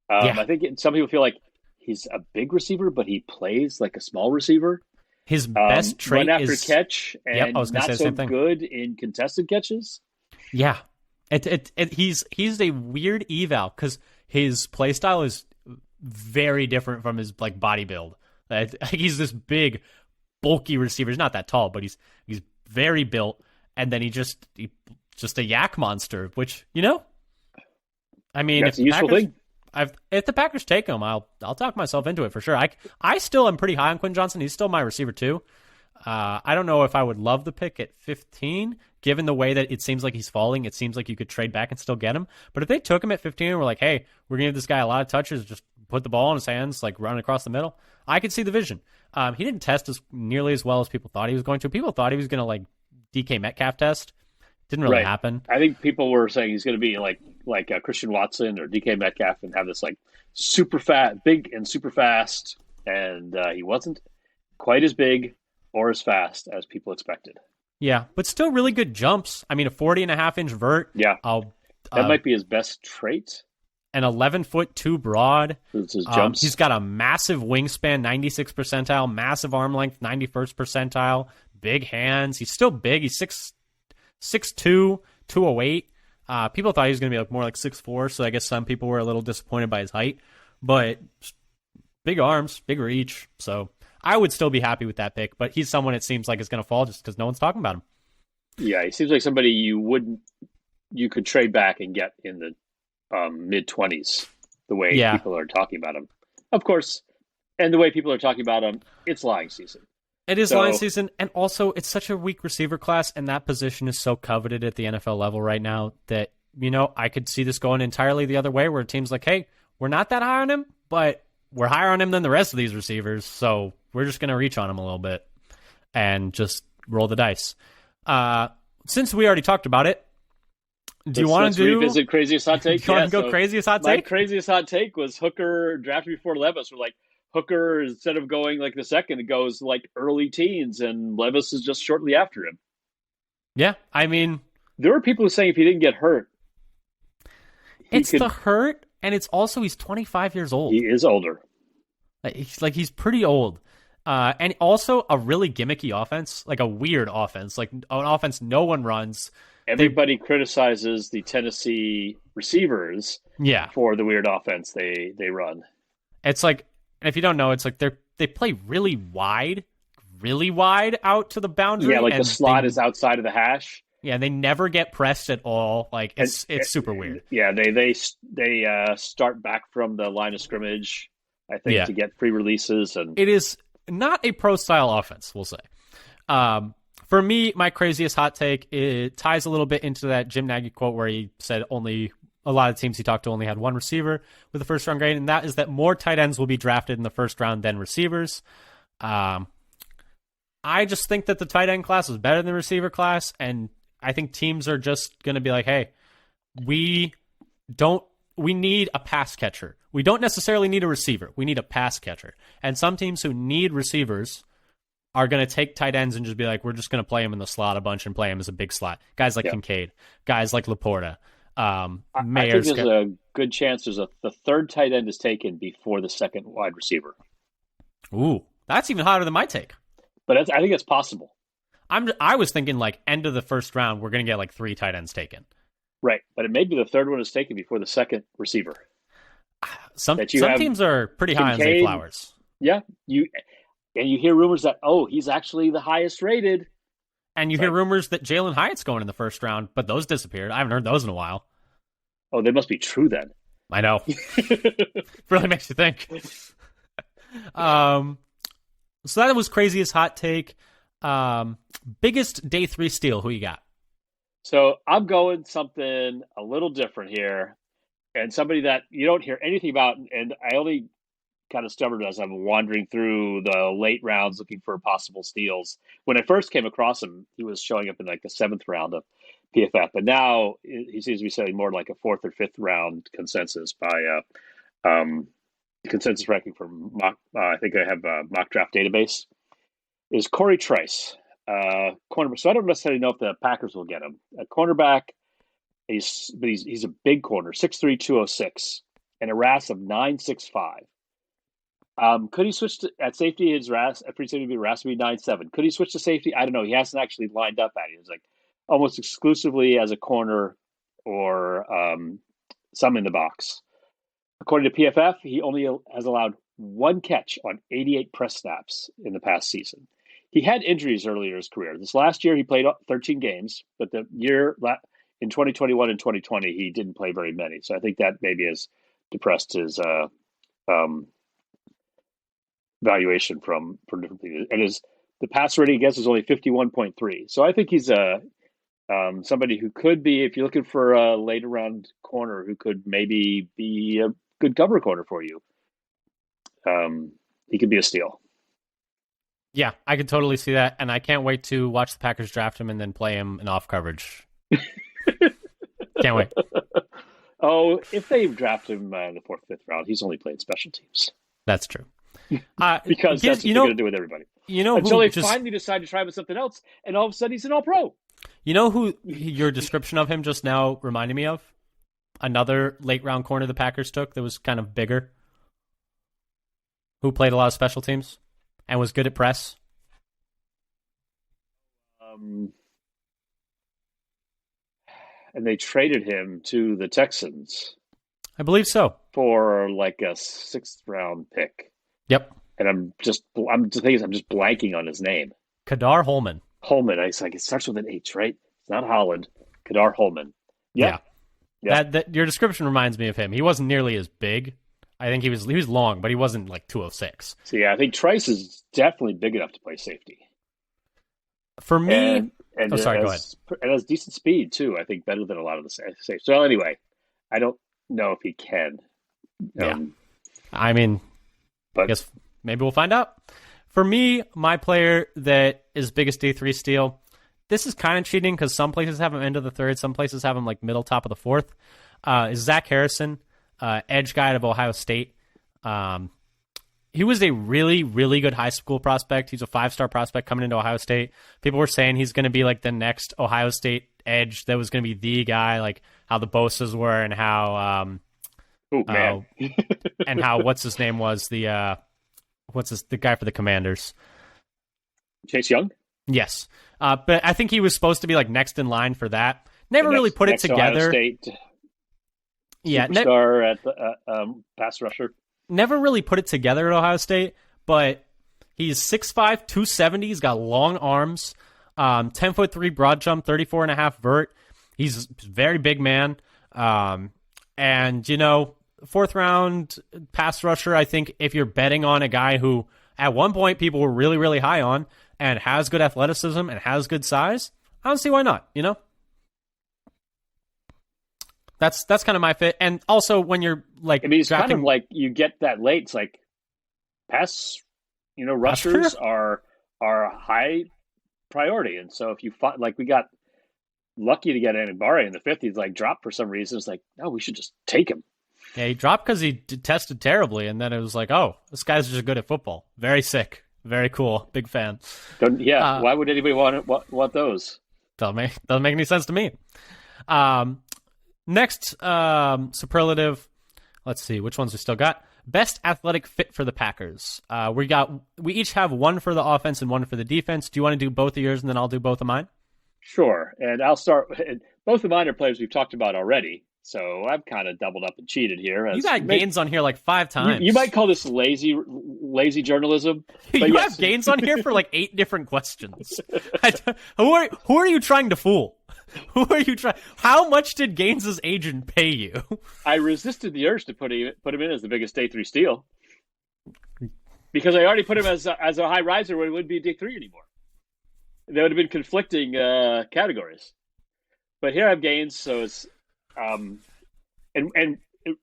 I think some people feel like he's a big receiver, but he plays like a small receiver. His best trait run after is catch, and not so good in contested catches. Yeah, he's a weird eval because his play style is very different from his like body build. He's this big, bulky receiver. He's not that tall, but he's very built, and then he's just a yak monster. Which I mean, that's a useful thing. If the Packers take him, I'll talk myself into it for sure. I still am pretty high on Quentin Johnson. He's still my receiver too. I don't know if I would love the pick at 15, given the way that it seems like he's falling. It seems like you could trade back and still get him. But if they took him at 15 and were like, hey, we're going to give this guy a lot of touches, just put the ball in his hands, like run across the middle, I could see the vision. He didn't test as nearly as well as people thought he was going to. People thought he was going to like DK Metcalf test. Didn't really happen. I think people were saying he's going to be like Christian Watson or DK Metcalf and have this like super fat, big and super fast, and he wasn't quite as big or as fast as people expected. Yeah, but still really good jumps. I mean, a 40.5-inch vert. Yeah, that might be his best trait. An 11'2" broad. His jumps. He's got a massive wingspan, 96th percentile, massive arm length, 91st percentile, big hands. He's still big. He's 6'2", 208. People thought he was going to be like more like 6'4", so I guess some people were a little disappointed by his height. But big arms, big reach. So I would still be happy with that pick, but he's someone it seems like is going to fall just because no one's talking about him. Yeah, he seems like somebody you could trade back and get in the mid-20s, the way people are talking about him. Of course, and the way people are talking about him, it's lying season. It is line season, and also it's such a weak receiver class, and that position is so coveted at the NFL level right now that, I could see this going entirely the other way, where a team's like, hey, we're not that high on him, but we're higher on him than the rest of these receivers, so we're just going to reach on him a little bit and just roll the dice. Since we already talked about it, do you want to revisit craziest hot take? You want to go craziest hot take? My craziest hot take was Hooker drafted before Levis. We're like, Hooker, instead of going like the second, it goes like early teens, and Levis is just shortly after him. Yeah, I mean, there were people saying if he didn't get hurt, the hurt, and it's also he's 25 years old. He is older. He's pretty old, and also a really gimmicky offense, like a weird offense, like an offense no one runs. Everybody criticizes the Tennessee receivers, for the weird offense they run. It's like, and if you don't know, it's like they play really wide out to the boundary. Yeah, like the slot is outside of the hash. Yeah, they never get pressed at all. Like it's super weird. Yeah, they start back from the line of scrimmage, I think, to get free releases, and it is not a pro style offense, we'll say. For me, my craziest hot take, it ties a little bit into that Jim Nagy quote where he said only a lot of teams he talked to only had one receiver with a first round grade, and that is that more tight ends will be drafted in the first round than receivers. I just think that the tight end class is better than the receiver class, and I think teams are just going to be like, hey, we need a pass catcher. We don't necessarily need a receiver. We need a pass catcher. And some teams who need receivers are going to take tight ends and just be like, we're just going to play him in the slot a bunch and play him as a big slot. Guys like Kincaid, guys like Laporta. I think there's a good chance the third tight end is taken before the second wide receiver. Ooh, that's even hotter than my take. But I think it's possible. I was thinking like end of the first round, we're going to get like 3 tight ends taken. Right, but it may be the third one is taken before the second receiver. Some teams are pretty high on Zay Flowers. Yeah, you hear rumors that, he's actually the highest rated. And you hear rumors that Jalen Hyatt's going in the first round, but those disappeared. I haven't heard those in a while. Oh, they must be true then. I know. Really makes you think. So that was craziest hot take. Biggest day 3 steal, who you got? So I'm going something a little different here, and somebody that you don't hear anything about, and I only kind of stumbled as I'm wandering through the late rounds looking for possible steals. When I first came across him, he was showing up in like the 7th round of PFF, but now he seems to be selling more like a 4th or 5th round consensus by consensus ranking from I think I have a mock draft database. Is Corey Trice, cornerback. So I don't necessarily know if the Packers will get him. A cornerback, he's a big corner, 6'3", 206, and a RAS of 9.65. Could he switch to at safety? His RAS at free safety RAS would be 9.7. Could he switch to safety? I don't know. He hasn't actually lined up at it. It's like almost exclusively as a corner or some in the box. According to PFF, he only has allowed 1 catch on 88 press snaps in the past season. He had injuries earlier in his career. This last year, he played 13 games, but the year in 2021 and 2020, he didn't play very many. So I think that maybe has depressed his valuation from different things. And the pass rating against is only 51.3. So I think he's somebody who could be, if you're looking for a later round corner, who could maybe be a good cover corner for you. He could be a steal. Yeah, I could totally see that, and I can't wait to watch the Packers draft him and then play him in off coverage Can't wait. Oh, if they draft him in the fourth, fifth round, he's only playing special teams That's true. because that's what they're going to do with everybody. You know Until who they finally decide to try with something else, and all of a sudden he's an All-Pro. You know who your description of him just now reminded me of? Another late round corner the Packers took that was kind of bigger, who played a lot of special teams and was good at press. And they traded him to the Texans. I believe so. For like a sixth round pick. Yep. And I'm just blanking on his name. Kadar Holman. Holman. It's like it starts with an H, right? It's not Holland. Kadar Holman. Yep. Yeah. That your description reminds me of him. He wasn't nearly as big. I think he was long, but he wasn't like 206. So yeah, I think Trice is definitely big enough to play safety. For me, and go ahead. And has decent speed too. I think better than a lot of the safe. So anyway, I don't know if he can. I mean, I guess maybe we'll find out. For me, my player that is biggest day 3 steal, this is kind of cheating because some places have him end of the third, some places have him like middle top of the fourth, is Zach Harrison, edge guy out of Ohio State. He was a really, really good high school prospect. He's a 5-star prospect coming into Ohio State. People were saying he's going to be like the next Ohio State edge that was going to be the guy, like how the Bosa's were and how and how what's his name was the guy for the Commanders, Chase Young. Yes, but I think he was supposed to be like next in line for that. Never really put it together. Ohio State yeah, superstar at the pass rusher. Never really put it together at Ohio State, but he's 6'5", 270. He's got long arms, 10'3" broad jump, 34.5 vert. He's a very big man. And, you know, 4th round pass rusher, I think if you're betting on a guy who at one point people were really, really high on and has good athleticism and has good size, I don't see why not, you know? That's kind of my fit. And also when you're like, I mean, it's kind of like you get that late. It's like pass, rushers are high priority. And so if you find, like we got lucky to get Anibare in the 50s, like dropped for some reason. It's like, no, we should just take him. Yeah, he dropped because he tested terribly. And then it was like, oh, this guy's just good at football. Very sick. Very cool. Big fan. Why would anybody want those? Doesn't make any sense to me. Next superlative, let's see which ones we still got. Best athletic fit for the Packers. We each have one for the offense and one for the defense. Do you want to do both of yours and then I'll do both of mine? Sure, and I'll start. Both of mine are players we've talked about already, so I've kind of doubled up and cheated here. You got Gaines on here like 5 times. You might call this lazy journalism. But you have Gaines on here for like 8 different questions. Who are you trying to fool? Who are you trying? How much did Gaines's agent pay you? I resisted the urge to put him in as the biggest day 3 steal because I already put him as a high riser when it wouldn't be day 3 anymore. There would have been conflicting categories, but here I have Gaines. So it's and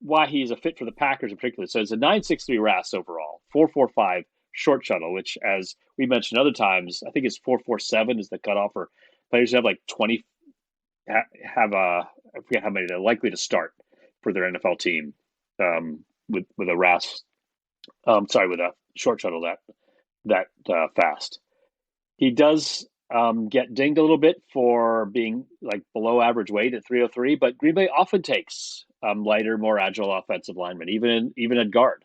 why he's a fit for the Packers in particular. So it's a 9.63 RAS overall, 4.45 short shuttle, which, as we mentioned other times, I think it's 4.47 is the cutoff for players who have like 20. I forget how many they're likely to start for their NFL team with a RAS. With a short shuttle that fast. He does get dinged a little bit for being like below average weight at 303, but Green Bay often takes lighter, more agile offensive linemen, even at guard.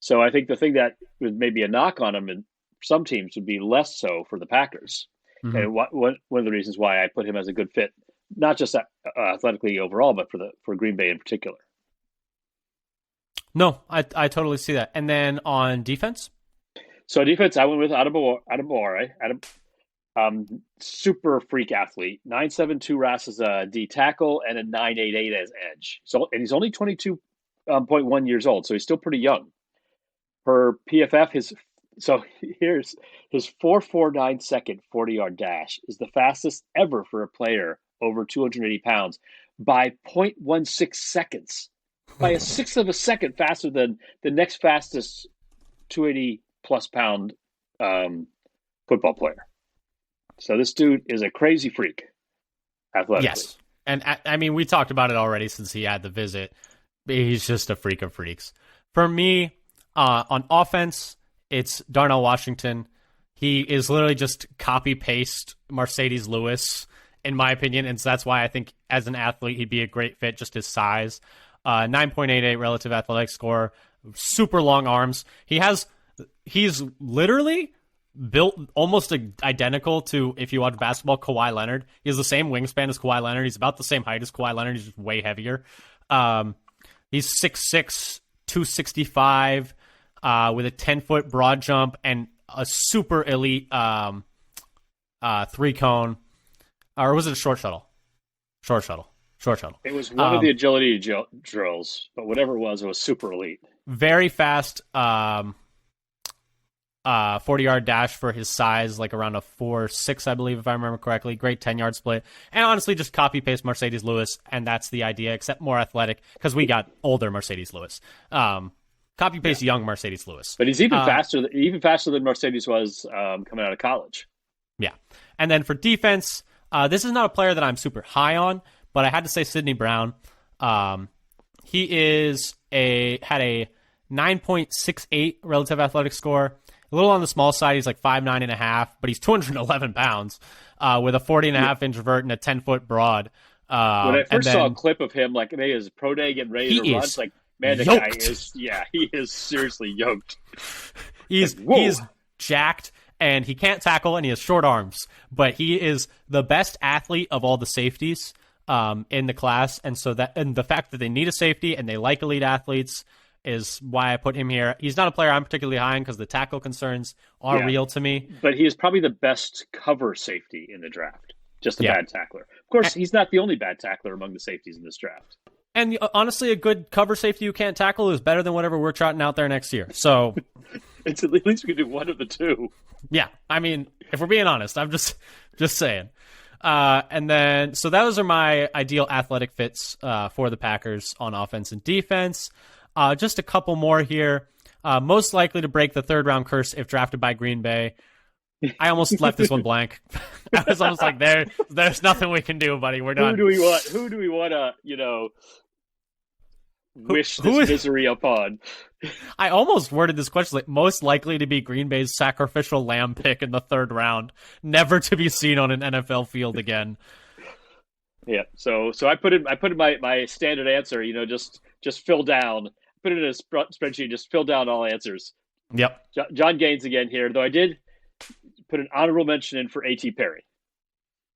So I think the thing that would maybe a knock on him in some teams would be less so for the Packers. Mm-hmm. And one of the reasons why I put him as a good fit, not just athletically overall, but for Green Bay in particular. No, I totally see that. And then on defense? So defense, I went with Adebawore. Super freak athlete. 9.72 RAS as a D tackle and a 9.88 as edge. So, and he's only 22.1 years old, so he's still pretty young. Per PFF, here's his 4.49 second 40-yard dash is the fastest ever for a player over 280 pounds by 0.16 seconds. By a sixth of a second faster than the next fastest 280-plus pound football player. So this dude is a crazy freak. athletically. Yes. And I mean, we talked about it already since he had the visit. He's just a freak of freaks. For me, on offense, it's Darnell Washington. He is literally just copy paste Mercedes Lewis, in my opinion, and so that's why I think as an athlete he'd be a great fit. Just his size, 9.88 relative athletic score, super long arms. He's literally built almost identical to, if you watch basketball, Kawhi Leonard. He has the same wingspan as Kawhi Leonard. He's about the same height as Kawhi Leonard. He's just way heavier. He's 6'6", 265, with a 10-foot broad jump and a super elite three cone. Or was it a short shuttle? Short shuttle. It was one of the agility drills, but whatever it was super elite. Very fast 40-yard dash for his size, like around a 4.6, I believe, if I remember correctly. Great 10-yard split. And honestly, just copy-paste Mercedes Lewis, and that's the idea, except more athletic, because we got older Mercedes Lewis. Copy-paste young Mercedes Lewis. But he's even faster than Mercedes was coming out of college. Yeah. And then for defense, this is not a player that I'm super high on, but I had to say Sidney Brown. He had a 9.68 relative athletic score. A little on the small side. He's like 5'9.5", but he's 211 pounds with a 40.5-inch vert and a 10-foot broad. When I first saw a clip of him, like maybe his pro day getting ready to run, it's like, man, the guy he is seriously yoked. He is jacked, and he can't tackle, and he has short arms, but he is the best athlete of all the safeties in the class, and the fact that they need a safety and they like elite athletes is why I put him here. He's not a player I'm particularly high on because the tackle concerns are real to me. But he is probably the best cover safety in the draft. Just a bad tackler. Of course, he's not the only bad tackler among the safeties in this draft. And honestly, a good cover safety who can't tackle is better than whatever we're trotting out there next year. So it's at least we can do one of the two. Yeah, I mean, if we're being honest, I'm just saying. And then, so those are my ideal athletic fits for the Packers on offense and defense. Just a couple more here. Most likely to break the third-round curse if drafted by Green Bay. I almost left this one blank. I was almost like, there's nothing we can do, buddy. We're done. Who do we want to, wish this misery upon? I almost worded this question like most likely to be Green Bay's sacrificial lamb pick in the third round, never to be seen on an NFL field again. Yeah, so I put in my standard answer. Just fill down. Put it in a spreadsheet. Just fill down all answers. Yep. John Gaines again here, though I did put an honorable mention in for A.T. Perry.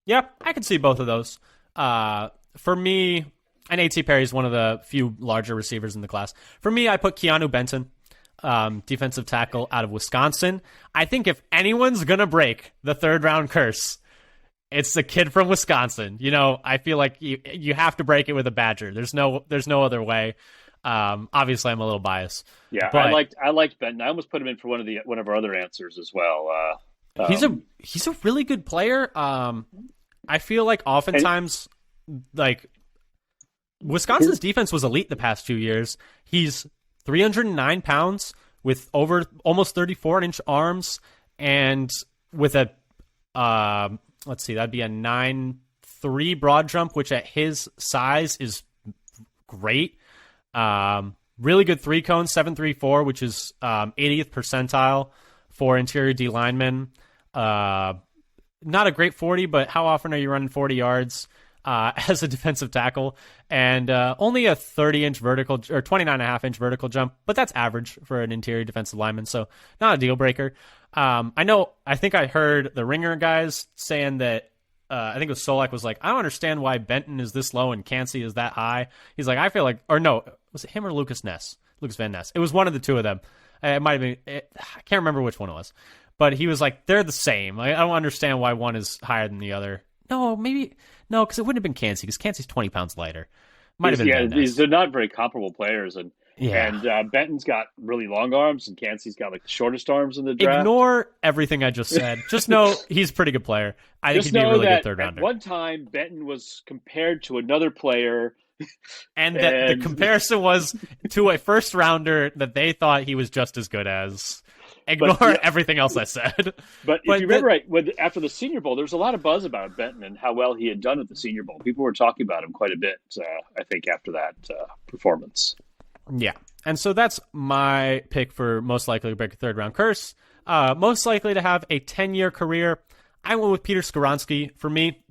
Yeah, I could see both of those. For me, and A.T. Perry is one of the few larger receivers in the class. For me, I put Keanu Benton, defensive tackle out of Wisconsin. I think if anyone's going to break the third-round curse, it's the kid from Wisconsin. I feel like you have to break it with a Badger. There's no other way. Obviously, I'm a little biased. Yeah, but I liked Benton. I almost put him in for one of our other answers as well. He's a really good player. I feel like oftentimes, Wisconsin's defense was elite the past 2 years. He's 309 pounds with over almost 34-inch arms, and with a let's see, that'd be a 9.3 broad jump, which at his size is great. Really good three cone, 7.34, which is 80th percentile for interior D linemen. Not a great 40, but how often are you running 40 yards as a defensive tackle? And only a 30-inch vertical or 29.5-inch vertical jump, but that's average for an interior defensive lineman, so not a deal breaker. I think I heard the Ringer guys saying that I think it was Solak was like, I don't understand why Benton is this low and Cansey is that high. He's like, I feel like, or no, was it him or Lucas Van Ness? It was one of the two of them. It might have been, I can't remember which one it was. But he was like, they're the same. I don't understand why one is higher than the other. No, because it wouldn't have been Cansey, because Cansey's 20 pounds lighter. Might have been Van Ness. They're not very comparable players, and Benton's got really long arms, and Cansey's got like the shortest arms in the draft. Ignore everything I just said. Just know he's a pretty good player. I think he'd be a really good third rounder. At one time, Benton was compared to another player, and the comparison was to a first rounder that they thought he was just as good as. Ignore everything else I said. But if you remember, after the Senior Bowl, there was a lot of buzz about Benton and how well he had done at the Senior Bowl. People were talking about him quite a bit, I think, after that performance. Yeah. And so that's my pick for most likely to break a third-round curse. Most likely to have a 10-year career. I went with Peter Skoronski for me.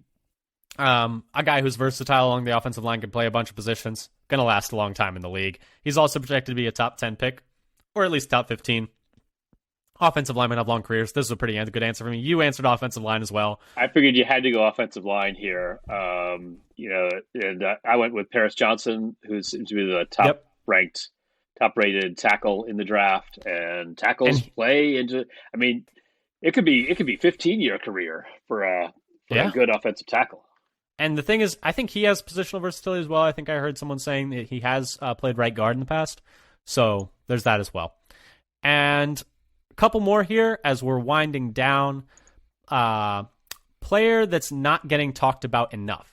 A guy who's versatile along the offensive line, can play a bunch of positions, going to last a long time in the league. He's also projected to be a top 10 pick, or at least top 15. Offensive linemen have long careers. This is a pretty good answer for me. You answered offensive line as well. I figured you had to go offensive line here. And I went with Paris Johnson, who seems to be the top-rated tackle in the draft, and tackles play into. I mean, it could be 15-year career for a good offensive tackle. And the thing is, I think he has positional versatility as well. I think I heard someone saying that he has played right guard in the past, so there's that as well. And couple more here as we're winding down. Player that's not getting talked about enough.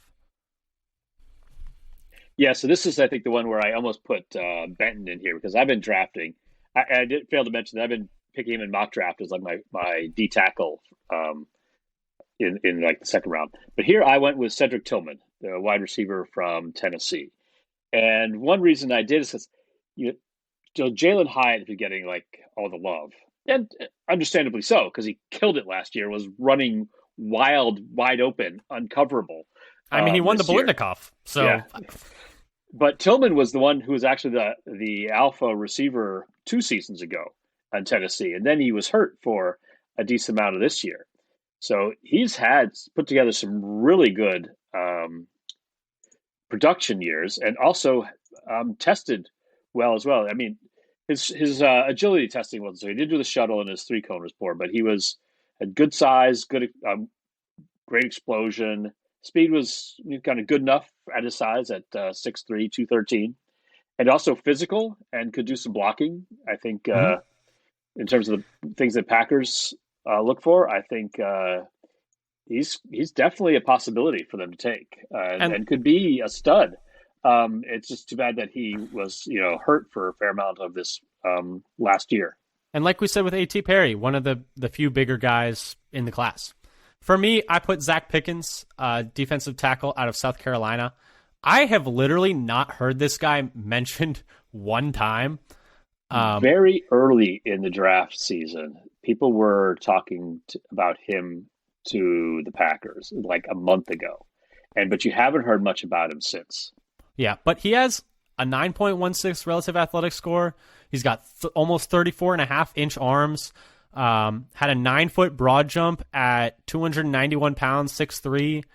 Yeah, so this is, I think, the one where I almost put Benton in here because I've been drafting. I did fail to mention that I've been picking him in mock draft as like my D tackle in like the second round. But here I went with Cedric Tillman, the wide receiver from Tennessee. And one reason I did is because Jalen Hyatt has been getting like all the love. And understandably so, because he killed it last year, was running wide open, uncoverable. I mean, he won the Bolitnikoff. So, yeah. But Tillman was the one who was actually the alpha receiver 2 seasons ago on Tennessee. And then he was hurt for a decent amount of this year. So he's put together some really good production years and also tested well as well. I mean, his agility testing wasn't so. He did do the shuttle in his 3-cone report, but he had good size, great explosion. Speed was kind of good enough at his size at 6'3", 213, and also physical and could do some blocking. I think in terms of the things that Packers look for, I think he's definitely a possibility for them to take and could be a stud. It's just too bad that he was, hurt for a fair amount of this last year. And like we said with A.T. Perry, one of the few bigger guys in the class. For me, I put Zach Pickens, defensive tackle out of South Carolina. I have literally not heard this guy mentioned one time. Very early in the draft season, people were talking about him to the Packers like a month ago, but you haven't heard much about him since. Yeah, but he has a 9.16 relative athletic score. He's got almost 34.5-inch arms. Had a 9-foot broad jump at 291 pounds, 6'3".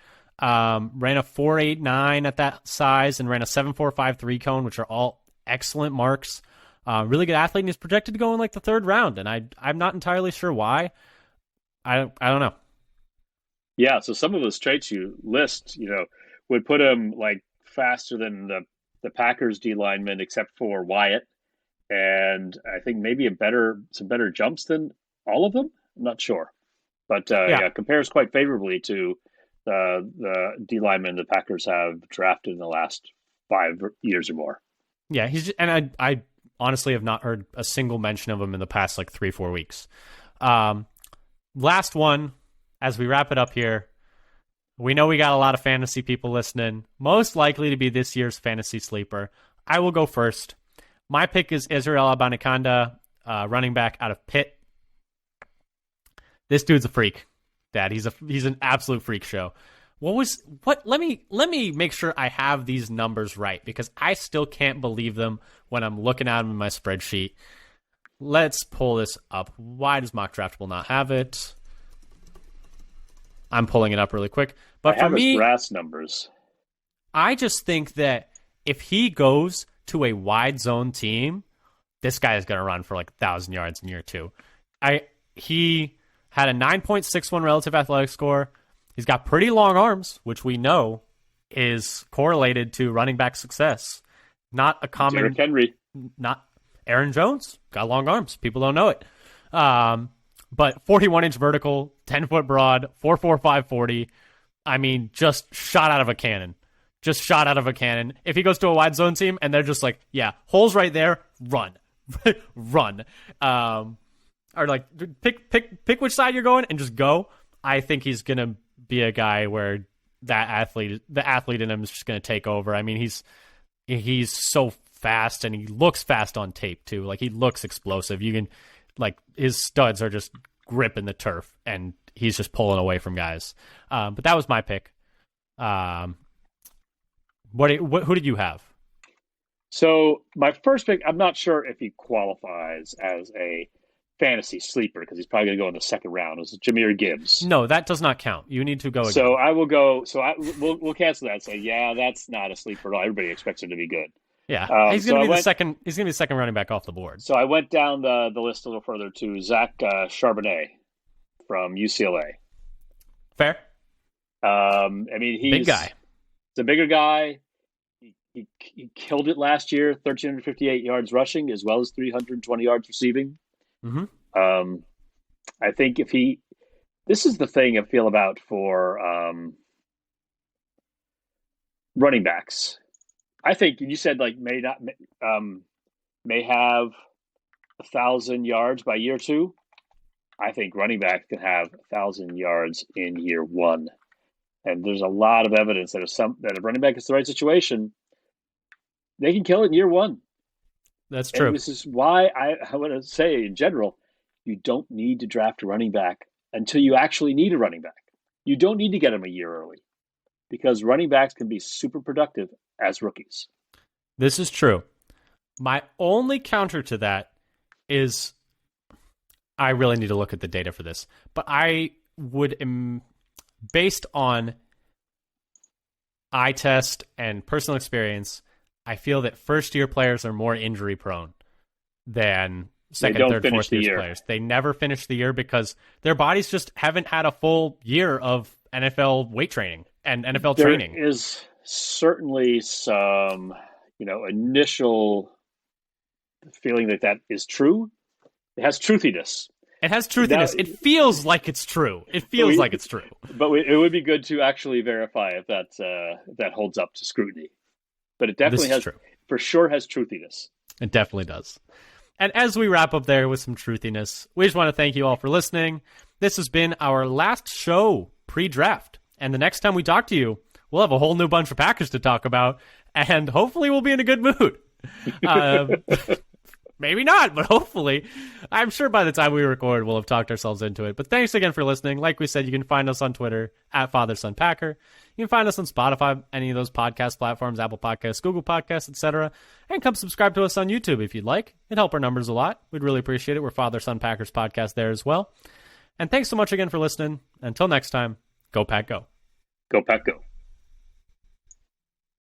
Ran a 4.89 at that size and ran a 7.45 3-cone, which are all excellent marks. Really good athlete, and he's projected to go in like the third round, and I'm not entirely sure why. I don't know. Yeah, so some of those traits you list, would put him like faster than the Packers D lineman, except for Wyatt, and I think maybe some better jumps than all of them. I'm not sure, but compares quite favorably to the D lineman the Packers have drafted in the last 5 years or more. Yeah, I honestly have not heard a single mention of him in the past like 3-4 weeks. Last one, as we wrap it up here. We know we got a lot of fantasy people listening. Most likely to be this year's fantasy sleeper. I will go first. My pick is Israel Abanikanda, running back out of Pitt. This dude's a freak, Dad. He's an absolute freak show. Let me make sure I have these numbers right, because I still can't believe them when I'm looking at them in my spreadsheet. Let's pull this up. Why does Mock Draftable not have it? I'm pulling it up really quick. But for me, brass numbers. I just think that if he goes to a wide zone team, this guy is going to run for like 1,000 yards in year 2. He had a 9.61 relative athletic score. He's got pretty long arms, which we know is correlated to running back success. Not a common... Derrick Henry. Not Aaron Jones. Got long arms. People don't know it. But 41-inch vertical, 10-foot broad, 4.45 40. I mean, just shot out of a cannon. Just shot out of a cannon. If he goes to a wide zone team and they're just like, yeah, holes right there, run. Run. or like pick which side you're going and just go. I think he's gonna be a guy where the athlete in him is just gonna take over. I mean, he's so fast and he looks fast on tape too. Like he looks explosive. You can like his studs are just gripping the turf and he's just pulling away from guys. But that was my pick. Who did you have? So my first pick, I'm not sure if he qualifies as a fantasy sleeper because he's probably going to go in the second round. It was Jahmyr Gibbs. No, that does not count. You need to go again. So I will go. So we'll cancel that. Say, yeah, that's not a sleeper at all. Everybody expects him to be good. Yeah, he's going to be the second. He's going to be the second running back off the board. So I went down the list a little further to Zach Charbonnet from UCLA. Fair. I mean, he's big guy. He's a bigger guy. He killed it last year, 1,358 yards rushing as well as 320 yards receiving. Mm-hmm. I think this is the thing I feel about for running backs. I think you said like may have 1,000 yards by year 2. I think running backs can have 1,000 yards in year 1, and there's a lot of evidence that if running back is the right situation, they can kill it in year 1. That's true. And this is why I want to say in general, you don't need to draft a running back until you actually need a running back. You don't need to get him a year early because running backs can be super productive as rookies. This is true. My only counter to that is I really need to look at the data for this, but I would, based on eye test and personal experience, I feel that first-year players are more injury-prone than second, third, fourth-year players. They never finish the year because their bodies just haven't had a full year of NFL weight training and NFL training. There is certainly some, initial feeling that is true. It has truthiness. It feels like it's true. Like it's true. But it would be good to actually verify if that holds up to scrutiny. But it definitely has, for sure, has truthiness. It definitely does. And as we wrap up there with some truthiness, we just want to thank you all for listening. This has been our last show pre-draft. And the next time we talk to you, we'll have a whole new bunch of Packers to talk about. And hopefully we'll be in a good mood. Maybe not, but hopefully. I'm sure by the time we record, we'll have talked ourselves into it. But thanks again for listening. Like we said, you can find us on Twitter at FatherSonPacker. You can find us on Spotify, any of those podcast platforms, Apple Podcasts, Google Podcasts, etc. And come subscribe to us on YouTube if you'd like. It'd help our numbers a lot. We'd really appreciate it. We're Father Son Packers podcast there as well. And thanks so much again for listening. Until next time, go Pack Go. Go Pack Go.